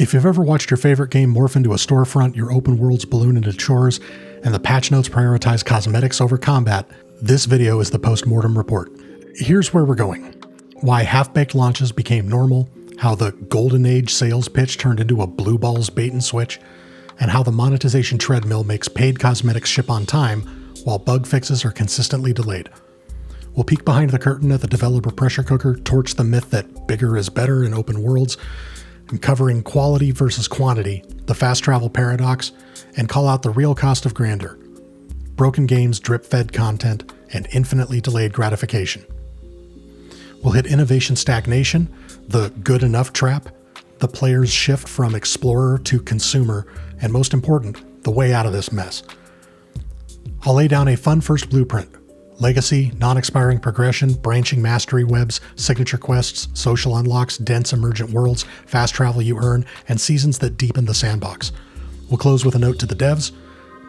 If you've ever watched your favorite game morph into a storefront, your open worlds balloon into chores, and the patch notes prioritize cosmetics over combat, this video is the post-mortem report. Here's where we're going. Why half-baked launches became normal, how the golden age sales pitch turned into a blue balls bait and switch, and how the monetization treadmill makes paid cosmetics ship on time while bug fixes are consistently delayed. We'll peek behind the curtain at the developer pressure cooker, torch the myth that bigger is better in open worlds, and covering quality versus quantity, the fast travel paradox, and call out the real cost of grandeur. Broken games, drip-fed content, and infinitely delayed gratification. We'll hit innovation stagnation, the good enough trap, the player's shift from explorer to consumer, and most important, the way out of this mess. I'll lay down a fun first blueprint. Legacy, non-expiring progression, branching mastery webs, signature quests, social unlocks, dense emergent worlds, fast travel you earn, and seasons that deepen the sandbox. We'll close with a note to the devs,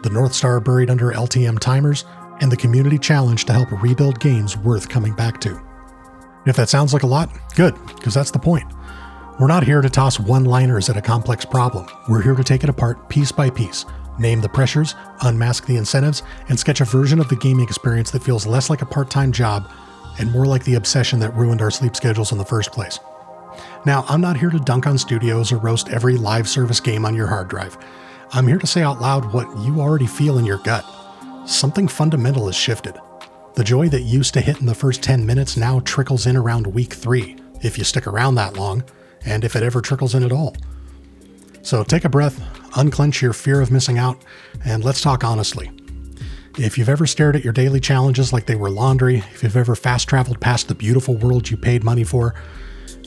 the North Star buried under LTM timers, and the community challenge to help rebuild games worth coming back to. If that sounds like a lot, good, because that's the point. We're not here to toss one-liners at a complex problem. We're here to take it apart piece by piece, name the pressures, unmask the incentives, and sketch a version of the gaming experience that feels less like a part-time job and more like the obsession that ruined our sleep schedules in the first place. Now, I'm not here to dunk on studios or roast every live service game on your hard drive. I'm here to say out loud what you already feel in your gut. Something fundamental has shifted. The joy that used to hit in the first 10 minutes now trickles in around week 3, if you stick around that long, and if it ever trickles in at all. So take a breath, unclench your fear of missing out, and let's talk honestly. If you've ever stared at your daily challenges like they were laundry, if you've ever fast traveled past the beautiful world you paid money for,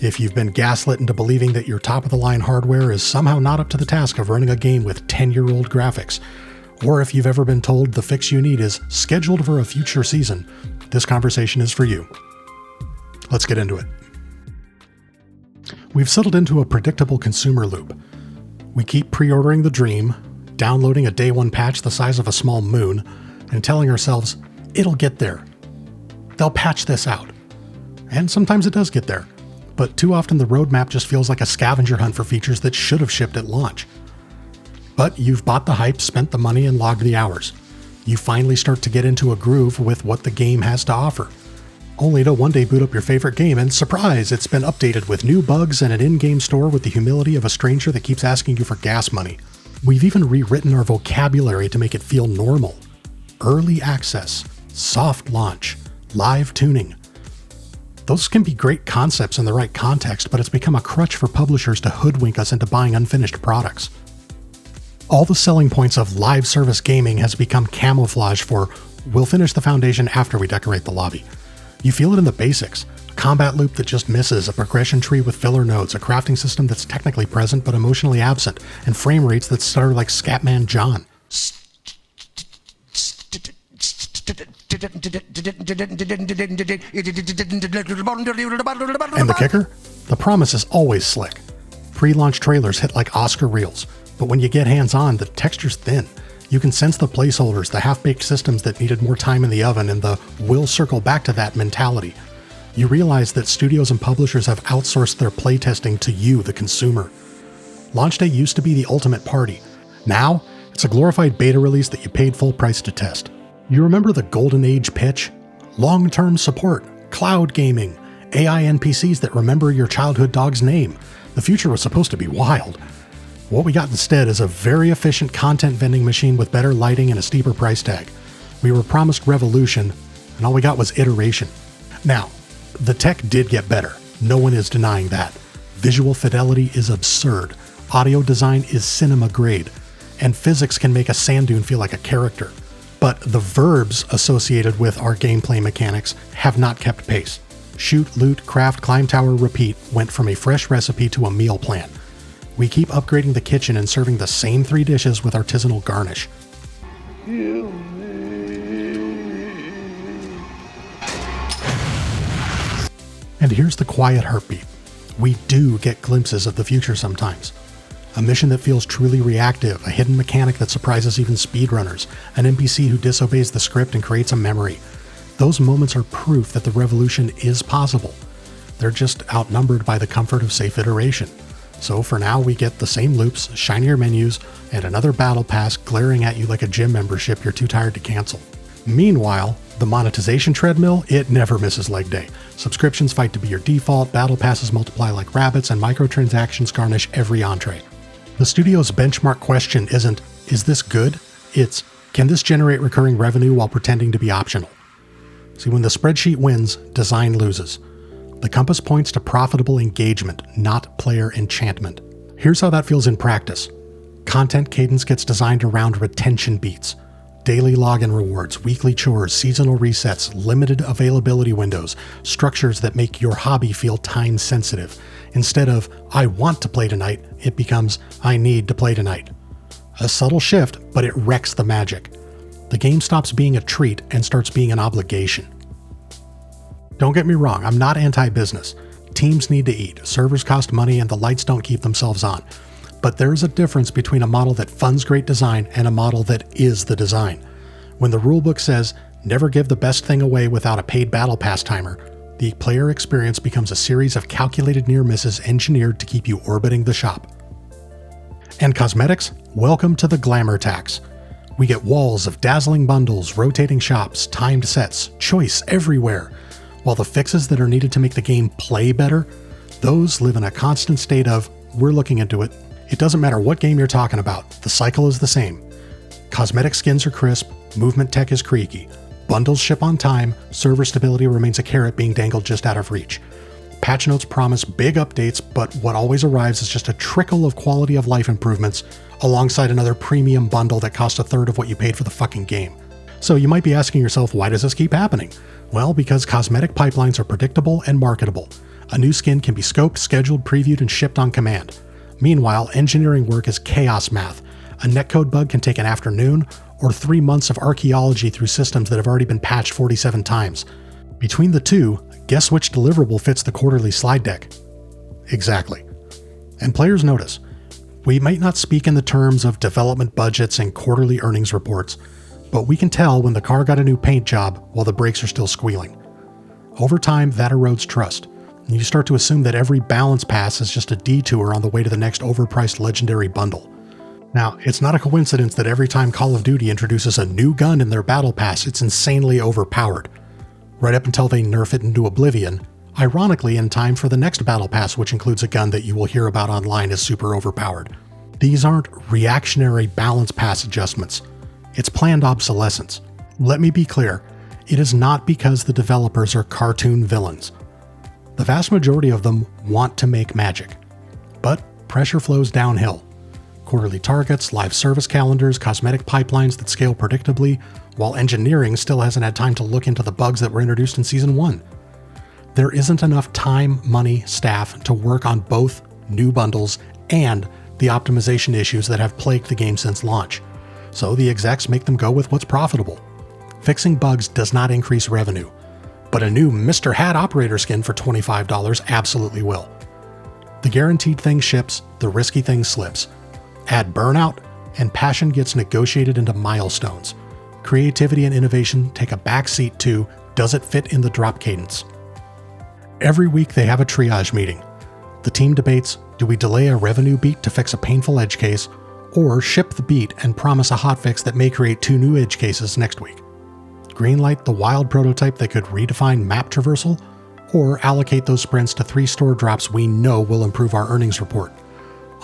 if you've been gaslit into believing that your top-of-the-line hardware is somehow not up to the task of running a game with 10-year-old graphics, or if you've ever been told the fix you need is scheduled for a future season, this conversation is for you. Let's get into it. We've settled into a predictable consumer loop. We keep pre-ordering the dream, downloading a day one patch the size of a small moon, and telling ourselves, it'll get there. They'll patch this out. And sometimes it does get there, but too often the roadmap just feels like a scavenger hunt for features that should have shipped at launch. But you've bought the hype, spent the money, and logged the hours. You finally start to get into a groove with what the game has to offer. Only to one day boot up your favorite game and surprise, it's been updated with new bugs and an in-game store with the humility of a stranger that keeps asking you for gas money. We've even rewritten our vocabulary to make it feel normal. Early access, soft launch, live tuning. Those can be great concepts in the right context, but it's become a crutch for publishers to hoodwink us into buying unfinished products. All the selling points of live service gaming has become camouflage for, we'll finish the foundation after we decorate the lobby. You feel it in the basics. A combat loop that just misses, a progression tree with filler nodes, a crafting system that's technically present but emotionally absent, and frame rates that stutter like Scatman John. And the kicker? The promise is always slick. Pre-launch trailers hit like Oscar reels, but when you get hands-on, the texture's thin. You can sense the placeholders, the half-baked systems that needed more time in the oven, and the we'll circle back to that mentality. You realize that studios and publishers have outsourced their playtesting to you, the consumer. Launch day used to be the ultimate party. Now, it's a glorified beta release that you paid full price to test. You remember the golden age pitch? Long-term support, cloud gaming, AI NPCs that remember your childhood dog's name. The future was supposed to be wild. What we got instead is a very efficient content vending machine with better lighting and a steeper price tag. We were promised revolution, and all we got was iteration. Now, the tech did get better. No one is denying that. Visual fidelity is absurd. Audio design is cinema grade. And physics can make a sand dune feel like a character. But the verbs associated with our gameplay mechanics have not kept pace. Shoot, loot, craft, climb tower, repeat went from a fresh recipe to a meal plan. We keep upgrading the kitchen and serving the same 3 dishes with artisanal garnish. And here's the quiet heartbeat. We do get glimpses of the future sometimes. A mission that feels truly reactive, a hidden mechanic that surprises even speedrunners, an NPC who disobeys the script and creates a memory. Those moments are proof that the revolution is possible. They're just outnumbered by the comfort of safe iteration. So for now, we get the same loops, shinier menus, and another battle pass glaring at you like a gym membership you're too tired to cancel. Meanwhile, the monetization treadmill, it never misses leg day. Subscriptions fight to be your default, battle passes multiply like rabbits, and microtransactions garnish every entree. The studio's benchmark question isn't, is this good? It's, can this generate recurring revenue while pretending to be optional? See, when the spreadsheet wins, design loses. The compass points to profitable engagement, not player enchantment. Here's how that feels in practice. Content cadence gets designed around retention beats. Daily login rewards, weekly chores, seasonal resets, limited availability windows, structures that make your hobby feel time sensitive. Instead of, I want to play tonight, it becomes, I need to play tonight. A subtle shift, but it wrecks the magic. The game stops being a treat and starts being an obligation. Don't get me wrong, I'm not anti-business. Teams need to eat, servers cost money, and the lights don't keep themselves on. But there's a difference between a model that funds great design and a model that is the design. When the rulebook says, never give the best thing away without a paid battle pass timer, the player experience becomes a series of calculated near misses engineered to keep you orbiting the shop. And cosmetics, welcome to the glamour tax. We get walls of dazzling bundles, rotating shops, timed sets, choice everywhere. While the fixes that are needed to make the game play better, those live in a constant state of, we're looking into it. It doesn't matter what game you're talking about, the cycle is the same. Cosmetic skins are crisp, movement tech is creaky, bundles ship on time, server stability remains a carrot being dangled just out of reach. Patch notes promise big updates, but what always arrives is just a trickle of quality of life improvements alongside another premium bundle that costs a third of what you paid for the fucking game. So you might be asking yourself, why does this keep happening? Well, because cosmetic pipelines are predictable and marketable. A new skin can be scoped, scheduled, previewed, and shipped on command. Meanwhile, engineering work is chaos math. A netcode bug can take an afternoon or 3 months of archaeology through systems that have already been patched 47 times. Between the two, guess which deliverable fits the quarterly slide deck? Exactly. And players notice. We might not speak in the terms of development budgets and quarterly earnings reports, but we can tell when the car got a new paint job while the brakes are still squealing. Over time, that erodes trust. You start to assume that every balance pass is just a detour on the way to the next overpriced legendary bundle. Now, it's not a coincidence that every time Call of Duty introduces a new gun in their battle pass, it's insanely overpowered. Right up until they nerf it into oblivion, ironically in time for the next battle pass, which includes a gun that you will hear about online as super overpowered. These aren't reactionary balance pass adjustments. It's planned obsolescence. Let me be clear, it is not because the developers are cartoon villains. The vast majority of them want to make magic. But pressure flows downhill. Quarterly targets, live service calendars, cosmetic pipelines that scale predictably, while engineering still hasn't had time to look into the bugs that were introduced in Season 1. There isn't enough time, money, staff to work on both new bundles and the optimization issues that have plagued the game since launch. So the execs make them go with what's profitable. Fixing bugs does not increase revenue, but a new Mr. Hat operator skin for $25 absolutely will. The guaranteed thing ships, the risky thing slips. Add burnout, and passion gets negotiated into milestones. Creativity and innovation take a backseat to, does it fit in the drop cadence? Every week they have a triage meeting. The team debates, do we delay a revenue beat to fix a painful edge case, or ship the beat and promise a hotfix that may create 2 new edge cases next week? Greenlight the wild prototype that could redefine map traversal, or allocate those sprints to 3 store drops we know will improve our earnings report.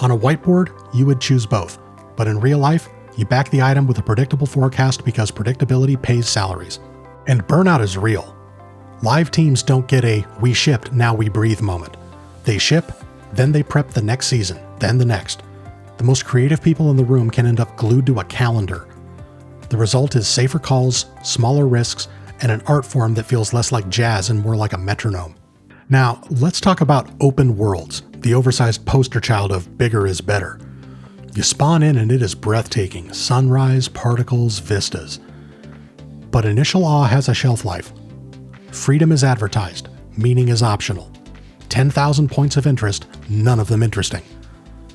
On a whiteboard, you would choose both, but in real life, you back the item with a predictable forecast because predictability pays salaries. And burnout is real. Live teams don't get a we shipped, now we breathe moment. They ship, then they prep the next season, then the next. The most creative people in the room can end up glued to a calendar. The result is safer calls, smaller risks, and an art form that feels less like jazz and more like a metronome. Now, let's talk about open worlds, the oversized poster child of bigger is better. You spawn in and it is breathtaking, sunrise, particles, vistas. But initial awe has a shelf life. Freedom is advertised, meaning is optional. 10,000 points of interest, none of them interesting.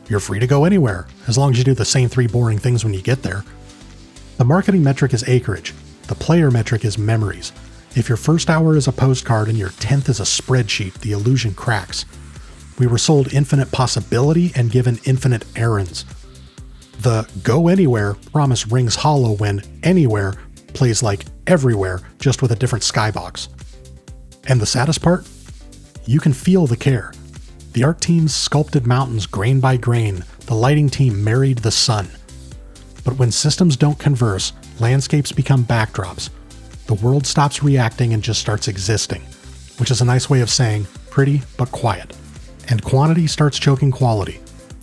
You're free to go anywhere, as long as you do the same 3 boring things when you get there. The marketing metric is acreage. The player metric is memories. If your first hour is a postcard and your 10th is a spreadsheet, the illusion cracks. We were sold infinite possibility and given infinite errands. The go anywhere promise rings hollow when anywhere plays like everywhere, just with a different skybox. And the saddest part? You can feel the care. The art teams sculpted mountains grain by grain, the lighting team married the sun. But when systems don't converse, landscapes become backdrops. The world stops reacting and just starts existing, which is a nice way of saying pretty but quiet. And quantity starts choking quality.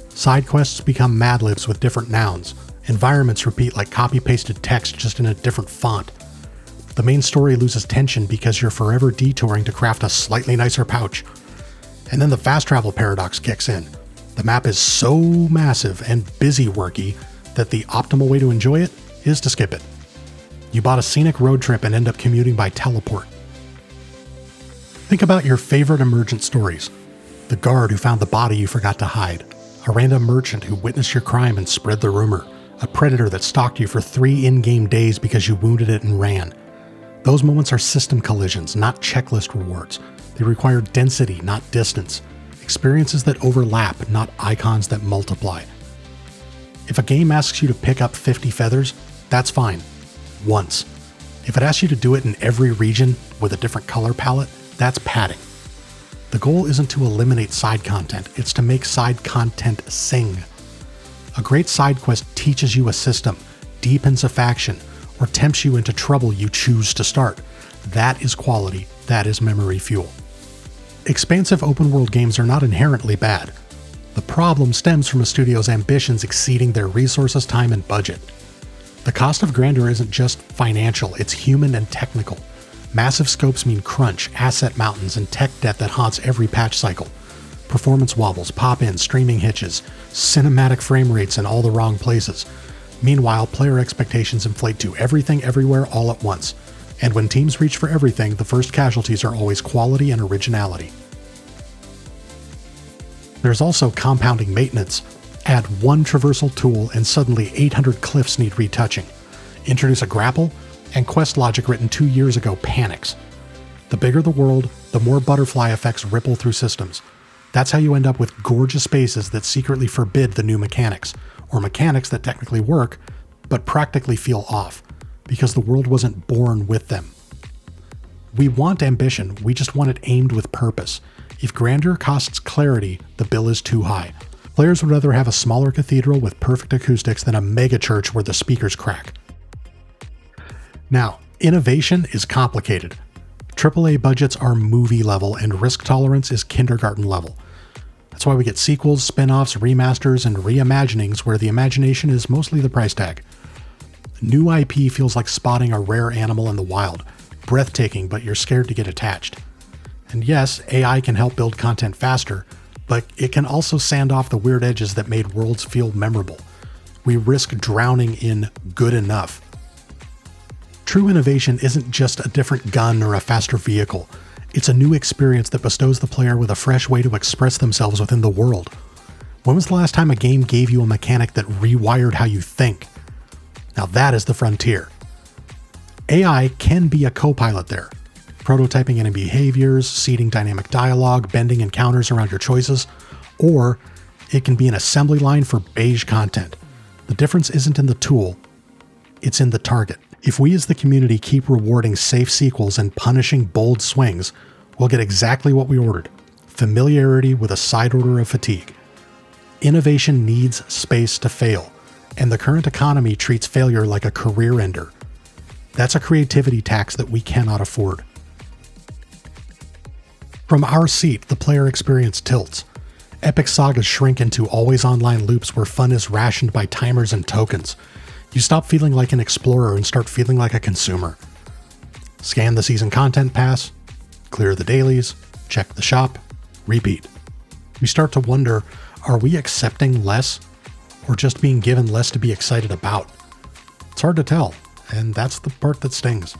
Side quests become Mad Libs with different nouns. Environments repeat like copy-pasted text just in a different font. The main story loses tension because you're forever detouring to craft a slightly nicer pouch. And then the fast travel paradox kicks in. The map is so massive and busy-worky that the optimal way to enjoy it is to skip it. You bought a scenic road trip and end up commuting by teleport. Think about your favorite emergent stories. The guard who found the body you forgot to hide. A random merchant who witnessed your crime and spread the rumor. A predator that stalked you for 3 in-game days because you wounded it and ran. Those moments are system collisions, not checklist rewards. They require density, not distance. Experiences that overlap, not icons that multiply. If a game asks you to pick up 50 feathers, that's fine. Once. If it asks you to do it in every region with a different color palette, that's padding. The goal isn't to eliminate side content, it's to make side content sing. A great side quest teaches you a system, deepens a faction, or tempts you into trouble you choose to start. That is quality, that is memory fuel. Expansive open world games are not inherently bad. The problem stems from a studio's ambitions exceeding their resources, time, and budget. The cost of grandeur isn't just financial, it's human and technical. Massive scopes mean crunch, asset mountains, and tech debt that haunts every patch cycle. Performance wobbles, pop-ins, streaming hitches, cinematic frame rates in all the wrong places. Meanwhile, player expectations inflate to everything everywhere all at once. And when teams reach for everything, the first casualties are always quality and originality. There's also compounding maintenance. Add one traversal tool and suddenly 800 cliffs need retouching. Introduce a grapple, and quest logic written 2 years ago panics. The bigger the world, the more butterfly effects ripple through systems. That's how you end up with gorgeous spaces that secretly forbid the new mechanics, or mechanics that technically work, but practically feel off, because the world wasn't born with them. We want ambition, we just want it aimed with purpose. If grandeur costs clarity, the bill is too high. Players would rather have a smaller cathedral with perfect acoustics than a mega church where the speakers crack. Now, innovation is complicated. AAA budgets are movie level and risk tolerance is kindergarten level. That's why we get sequels, spin-offs, remasters, and reimaginings where the imagination is mostly the price tag. New IP feels like spotting a rare animal in the wild. Breathtaking, but you're scared to get attached. And yes, AI can help build content faster, but it can also sand off the weird edges that made worlds feel memorable. We risk drowning in good enough. True innovation isn't just a different gun or a faster vehicle. It's a new experience that bestows the player with a fresh way to express themselves within the world. When was the last time a game gave you a mechanic that rewired how you think? Now that is the frontier. AI can be a co-pilot there, prototyping enemy behaviors, seeding dynamic dialogue, bending encounters around your choices, or it can be an assembly line for beige content. The difference isn't in the tool, it's in the target. If we as the community keep rewarding safe sequels and punishing bold swings, we'll get exactly what we ordered: familiarity with a side order of fatigue. Innovation needs space to fail, and the current economy treats failure like a career ender. That's a creativity tax that we cannot afford. From our seat, the player experience tilts. Epic sagas shrink into always online loops where fun is rationed by timers and tokens. You stop feeling like an explorer and start feeling like a consumer. Scan the season content pass, clear the dailies, check the shop, repeat. We start to wonder, are we accepting less or just being given less to be excited about? It's hard to tell, and that's the part that stings.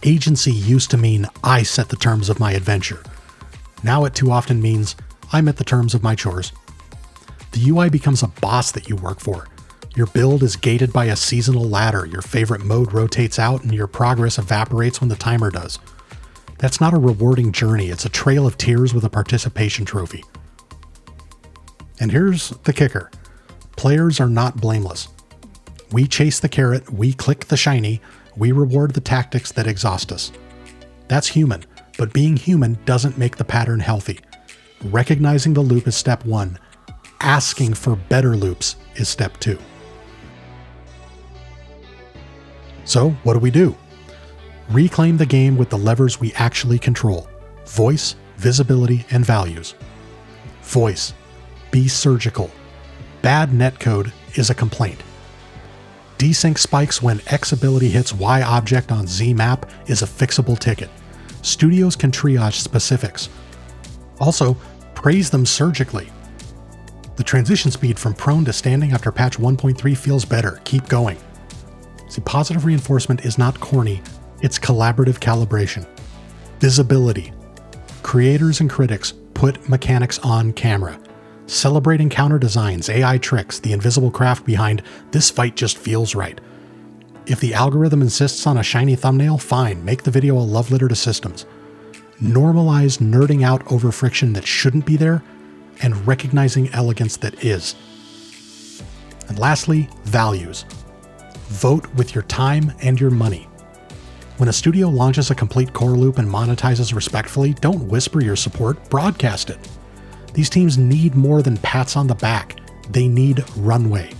Agency used to mean I set the terms of my adventure. Now it too often means I met the terms of my chores. The UI becomes a boss that you work for. Your build is gated by a seasonal ladder, your favorite mode rotates out, and your progress evaporates when the timer does. That's not a rewarding journey, it's a trail of tears with a participation trophy. And here's the kicker. Players are not blameless. We chase the carrot, we click the shiny, we reward the tactics that exhaust us. That's human, but being human doesn't make the pattern healthy. Recognizing the loop is step 1. Asking for better loops is step 2. So, what do? Reclaim the game with the levers we actually control: voice, visibility, and values. Voice. Be surgical. Bad netcode is a complaint. Desync spikes when X ability hits Y object on Z map is a fixable ticket. Studios can triage specifics. Also, praise them surgically. The transition speed from prone to standing after patch 1.3 feels better. Keep going. See, positive reinforcement is not corny, it's collaborative calibration. Visibility. Creators and critics put mechanics on camera. Celebrating counter designs, AI tricks, the invisible craft behind "this fight just feels right." If the algorithm insists on a shiny thumbnail, fine, make the video a love letter to systems. Normalize nerding out over friction that shouldn't be there, and recognizing elegance that is. And lastly, values. Vote with your time and your money. When a studio launches a complete core loop and monetizes respectfully, don't whisper your support, broadcast it. These teams need more than pats on the back. They need runway.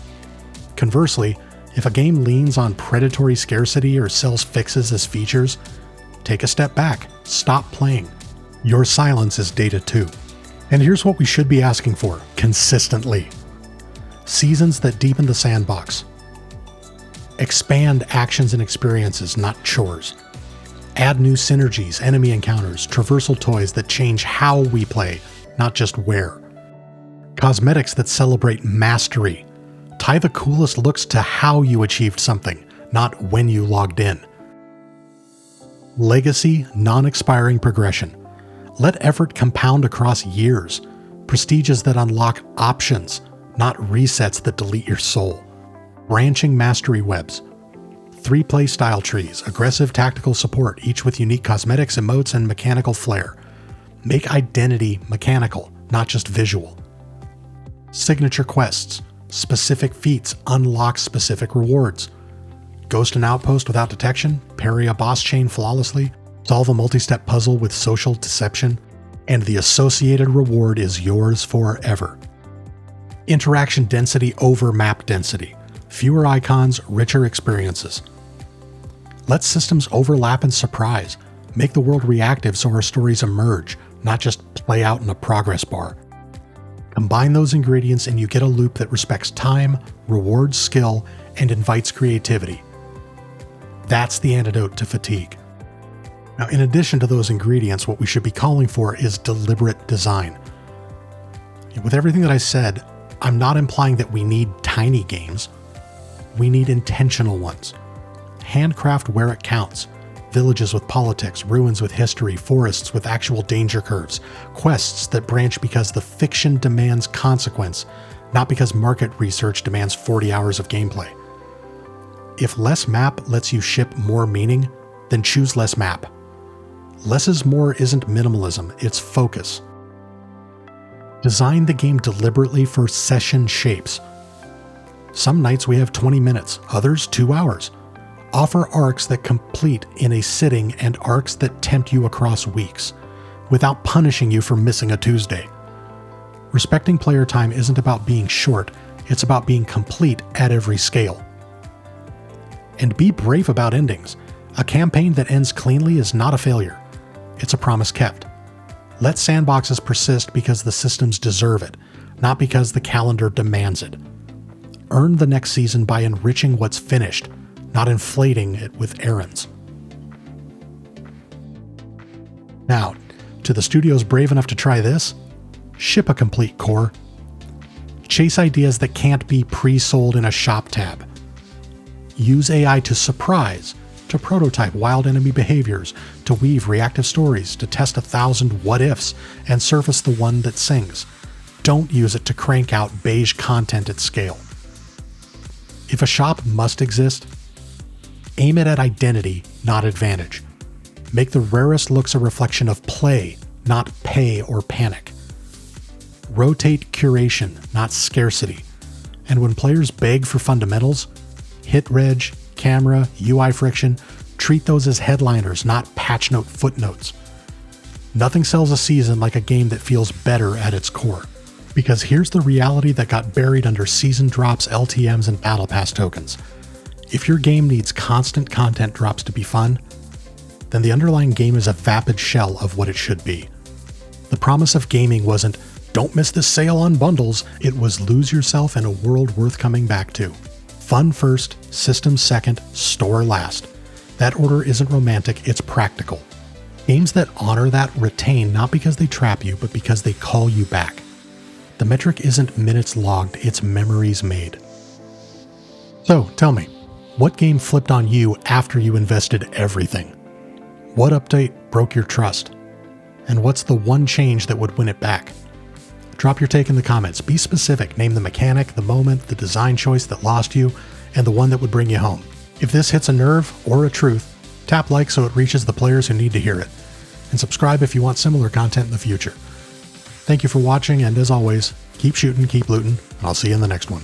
Conversely, if a game leans on predatory scarcity or sells fixes as features, take a step back. Stop playing. Your silence is data too. And here's what we should be asking for consistently. Seasons that deepen the sandbox. Expand actions and experiences, not chores. Add new synergies, enemy encounters, traversal toys that change how we play, not just where. Cosmetics that celebrate mastery. Tie the coolest looks to how you achieved something, not when you logged in. Legacy, non-expiring progression. Let effort compound across years. Prestiges that unlock options, not resets that delete your soul. Branching mastery webs. 3 playstyle trees, aggressive tactical support, each with unique cosmetics, emotes, and mechanical flair. Make identity mechanical, not just visual. Signature quests. Specific feats unlock specific rewards. Ghost an outpost without detection, parry a boss chain flawlessly, solve a multi-step puzzle with social deception, and the associated reward is yours forever. Interaction density over map density. Fewer icons, richer experiences. Let systems overlap and surprise. Make the world reactive so our stories emerge, not just play out in a progress bar. Combine those ingredients and you get a loop that respects time, rewards skill, and invites creativity. That's the antidote to fatigue. Now, in addition to those ingredients, what we should be calling for is deliberate design. With everything that I said, I'm not implying that we need tiny games. We need intentional ones. Handcraft where it counts. Villages with politics, ruins with history, forests with actual danger curves, quests that branch because the fiction demands consequence, not because market research demands 40 hours of gameplay. If less map lets you ship more meaning, then choose less map. Less is more isn't minimalism, it's focus. Design the game deliberately for session shapes. Some nights we have 20 minutes, others 2 hours. Offer arcs that complete in a sitting and arcs that tempt you across weeks, without punishing you for missing a Tuesday. Respecting player time isn't about being short, it's about being complete at every scale. And be brave about endings. A campaign that ends cleanly is not a failure. It's a promise kept. Let sandboxes persist because the systems deserve it, not because the calendar demands it. Earn the next season by enriching what's finished, not inflating it with errands. Now, to the studios brave enough to try this, ship a complete core. Chase ideas that can't be pre-sold in a shop tab. Use AI to surprise, to prototype wild enemy behaviors, to weave reactive stories, to test 1,000 what-ifs, and surface the one that sings. Don't use it to crank out beige content at scale. If a shop must exist, aim it at identity, not advantage. Make the rarest looks a reflection of play, not pay or panic. Rotate curation, not scarcity. And when players beg for fundamentals, hit reg, camera, UI friction, treat those as headliners, not patch note footnotes. Nothing sells a season like a game that feels better at its core. Because here's the reality that got buried under season drops, LTMs, and Battle Pass tokens. If your game needs constant content drops to be fun, then the underlying game is a vapid shell of what it should be. The promise of gaming wasn't, don't miss this sale on bundles, it was lose yourself in a world worth coming back to. Fun first, system second, store last. That order isn't romantic, it's practical. Games that honor that retain not because they trap you, but because they call you back. The metric isn't minutes logged, it's memories made. So, tell me, what game flipped on you after you invested everything? What update broke your trust? And what's the one change that would win it back? Drop your take in the comments. Be specific. Name the mechanic, the moment, the design choice that lost you, and the one that would bring you home. If this hits a nerve or a truth, tap like so it reaches the players who need to hear it. And subscribe if you want similar content in the future. Thank you for watching, and as always, keep shooting, keep looting, and I'll see you in the next one.